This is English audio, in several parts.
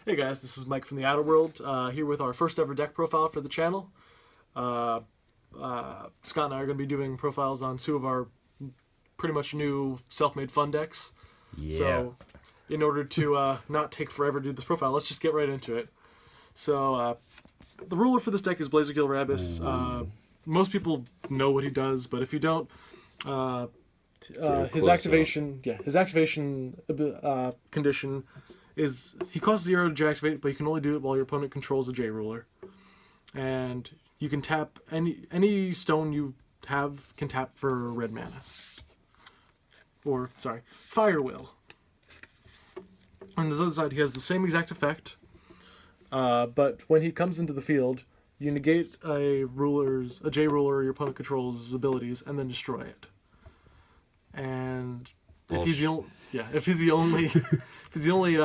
Hey guys, this is Mike from the Outer World, here with our first ever deck profile for the channel. Scott and I are going to be doing profiles on two of our pretty much new self-made fun decks. Yeah. So, in order to not take forever to do this profile, let's just get right into it. So, the ruler for this deck is Gill Rabus. Most people know what he does, but if you don't, his activation condition is he costs 0 to J-activate, but you can only do it while your opponent controls a J-ruler. And you can tap any stone you have can tap for red mana. Or, sorry, Fire Will. On the other side, he has the same exact effect, but when he comes into the field, you negate a J-ruler your opponent controls abilities, and then destroy it. And if he's the only, if he's the only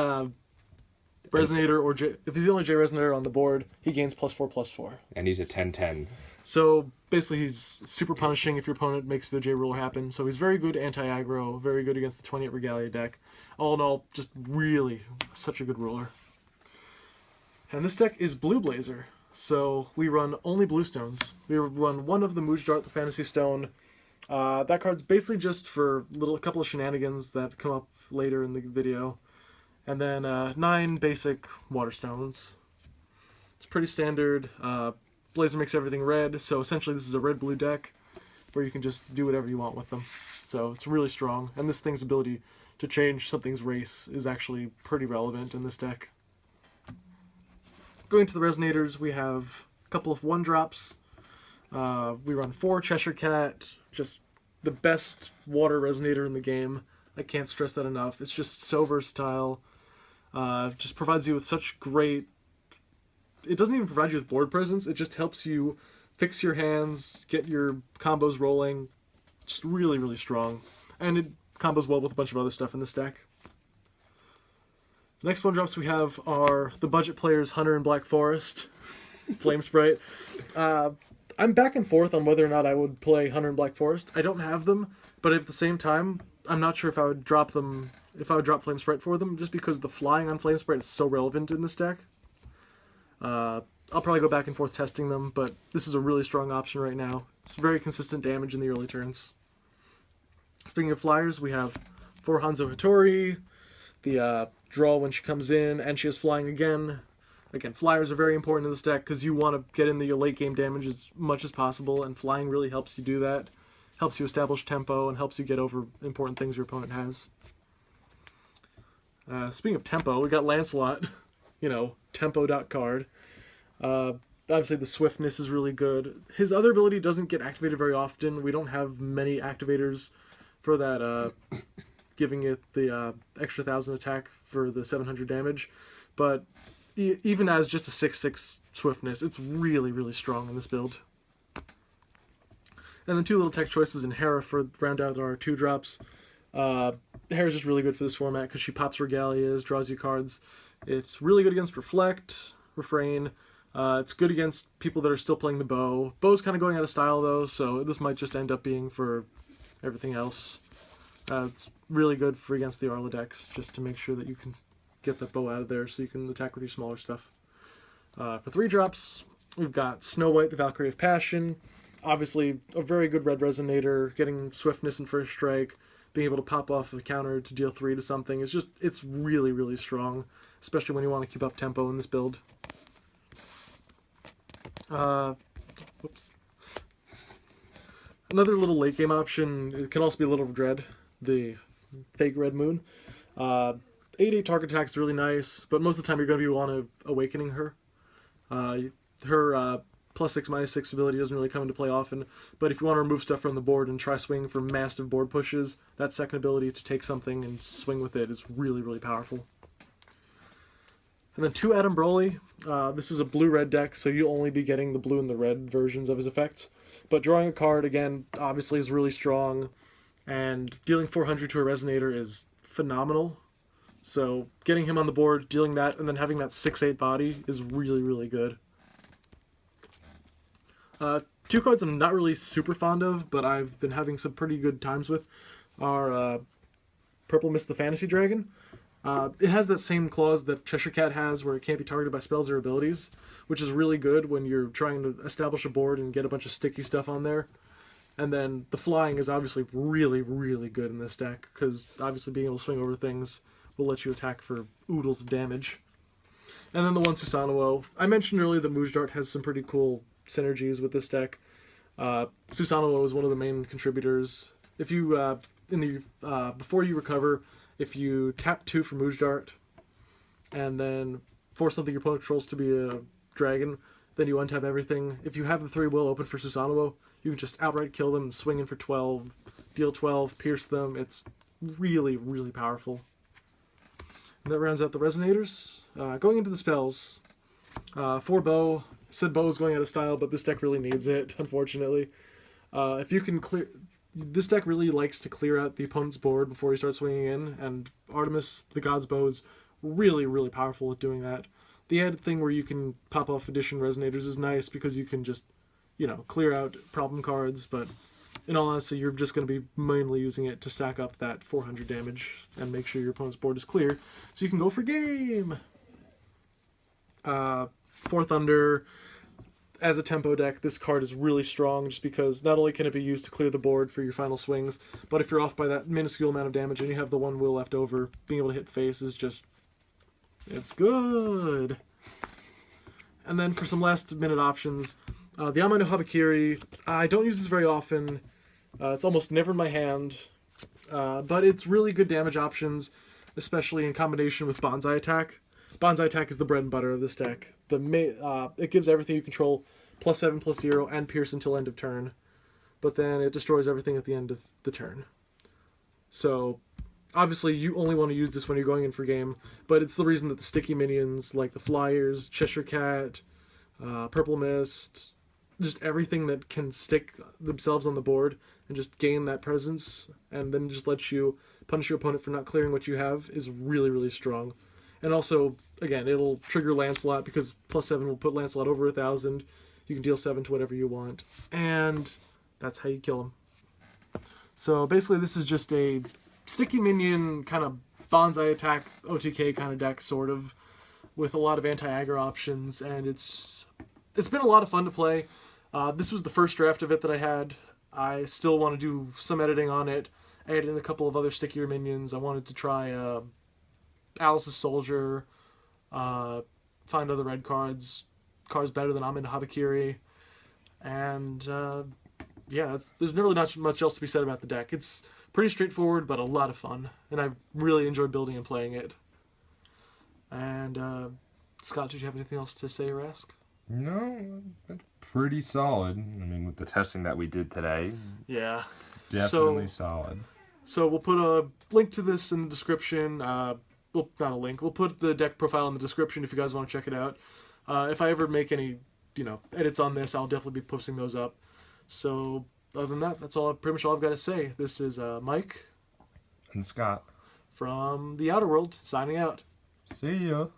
resonator or if he's the only J resonator on the board, he gains +4/+4. And he's a 10/10. So basically, he's super punishing if your opponent makes the J ruler happen. So he's very good anti-aggro, very good against the 28 Regalia deck. All in all, just really such a good ruler. And this deck is Blue Blazer, so we run only blue stones. We run one of the Moojdart, the Fantasy Stone. That card's basically just for a couple of shenanigans that come up later in the video. And then 9 basic water stones. It's pretty standard. Blazer makes everything red, so essentially this is a red-blue deck where you can just do whatever you want with them. So it's really strong, and this thing's ability to change something's race is actually pretty relevant in this deck. Going to the Resonators, we have a couple of 1-drops. We run 4 Cheshire Cat, just the best water resonator in the game. I can't stress that enough. It's just so versatile. Just provides you with such great... It doesn't even provide you with board presence. It just helps you fix your hands, get your combos rolling. Just really, really strong. And it combos well with a bunch of other stuff in this deck. The next 1-drops we have are the budget players Hunter and Black Forest. Flame Sprite. I'm back and forth on whether or not I would play Hunter and Black Forest. I don't have them, but at the same time, I'm not sure if I would drop them, if I would drop Flame Sprite for them, just because the flying on Flame Sprite is so relevant in this deck. I'll probably go back and forth testing them, but this is a really strong option right now. It's very consistent damage in the early turns. Speaking of flyers, we have 4 Hanzo Hattori, the draw when she comes in, and she has flying again. Again, flyers are very important in this deck because you want to get into your late game damage as much as possible, and flying really helps you do that. Helps you establish tempo and helps you get over important things your opponent has. Speaking of tempo, we got Lancelot, tempo.card. Obviously the swiftness is really good. His other ability doesn't get activated very often. We don't have many activators for that, giving it the extra 1,000 attack for the 700 damage. But even as just a 6/6 swiftness, it's really, really strong in this build. And then 2 little tech choices in Hera for round out our 2-drops. Hera's just really good for this format because she pops Regalias, draws you cards. It's really good against Reflect, Refrain. It's good against people that are still playing the bow. Bow's kind of going out of style though, so this might just end up being for everything else. It's really good for against the Arla decks, just to make sure that you can get that bow out of there so you can attack with your smaller stuff. For 3-drops, we've got Snow White, the Valkyrie of Passion. Obviously, a very good red resonator, getting swiftness and first strike, being able to pop off a counter to deal 3 to something. It's really, really strong, especially when you want to keep up tempo in this build. Another little late game option, it can also be a little Dread, the fake Red Moon. 8/8 target attack is really nice, but most of the time you're going to be want to Awakening her. Her +6/-6 ability doesn't really come into play often, but if you want to remove stuff from the board and try swing for massive board pushes, that second ability to take something and swing with it is really, really powerful. And then 2 Adombrali. This is a blue-red deck, so you'll only be getting the blue and the red versions of his effects. But drawing a card, again, obviously is really strong, and dealing 400 to a Resonator is phenomenal. So getting him on the board, dealing that, and then having that 6/8 body is really, really good. 2 cards I'm not really super fond of, but I've been having some pretty good times with, are Purplemist the Fantasy Dragon. It has that same clause that Cheshire Cat has where it can't be targeted by spells or abilities, which is really good when you're trying to establish a board and get a bunch of sticky stuff on there. And then the flying is obviously really, really good in this deck, because obviously being able to swing over things will let you attack for oodles of damage. And then the one Susanowo. I mentioned earlier that Moojdart has some pretty cool synergies with this deck. Susanowo is one of the main contributors. If you, before you recover, if you tap 2 for Moojdart, and then force something your opponent controls to be a dragon, then you untap everything. If you have the 3 will open for Susanowo, you can just outright kill them and swing in for 12, deal 12, pierce them. It's really, really powerful. And that rounds out the Resonators. Going into the spells, for Bow, said Bow is going out of style, but this deck really needs it, unfortunately. If you can clear... This deck really likes to clear out the opponent's board before you start swinging in, and Artemis, the God's Bow, is really, really powerful at doing that. The added thing where you can pop off Addition Resonators is nice because you can just, clear out problem cards, but in all honesty, you're just going to be mainly using it to stack up that 400 damage and make sure your opponent's board is clear, so you can go for game! For Thunder, as a tempo deck, this card is really strong just because not only can it be used to clear the board for your final swings, but if you're off by that minuscule amount of damage and you have the 1 will left over, being able to hit face is just... it's good! And then for some last minute options, the Ame-No-Habakiri, I don't use this very often. It's almost never in my hand, but it's really good damage options, especially in combination with Banzai Attack. Banzai Attack is the bread and butter of this deck. It gives everything you control +7/+0 and pierce until end of turn, but then it destroys everything at the end of the turn. So obviously you only want to use this when you're going in for game, but it's the reason that the sticky minions like the Flyers, Cheshire Cat, Purplemist, just everything that can stick themselves on the board and just gain that presence and then just let you punish your opponent for not clearing what you have is really, really strong. And also, again, it'll trigger Lancelot because +7 will put Lancelot over 1,000. You can deal 7 to whatever you want. And that's how you kill him. So basically this is just a sticky minion kind of Banzai Attack OTK kind of deck, sort of, with a lot of anti-aggro options. And it's been a lot of fun to play. This was the first draft of it that I had. I still want to do some editing on it. I added in a couple of other stickier minions. I wanted to try... Alice's Soldier, find other red cards better than Ame-No-Habakiri, and yeah, there's really not much else to be said about the deck. It's pretty straightforward, but a lot of fun, and I really enjoyed building and playing it. And Scott, did you have anything else to say or ask? No, that's pretty solid. I mean, with the testing that we did today, yeah, definitely solid. So we'll put a link to this in the description. Well, not a link. We'll put the deck profile in the description if you guys want to check it out. If I ever make any, edits on this, I'll definitely be posting those up. So, other than that, that's pretty much all I've got to say. This is Mike. And Scott. From the Outer World, signing out. See ya.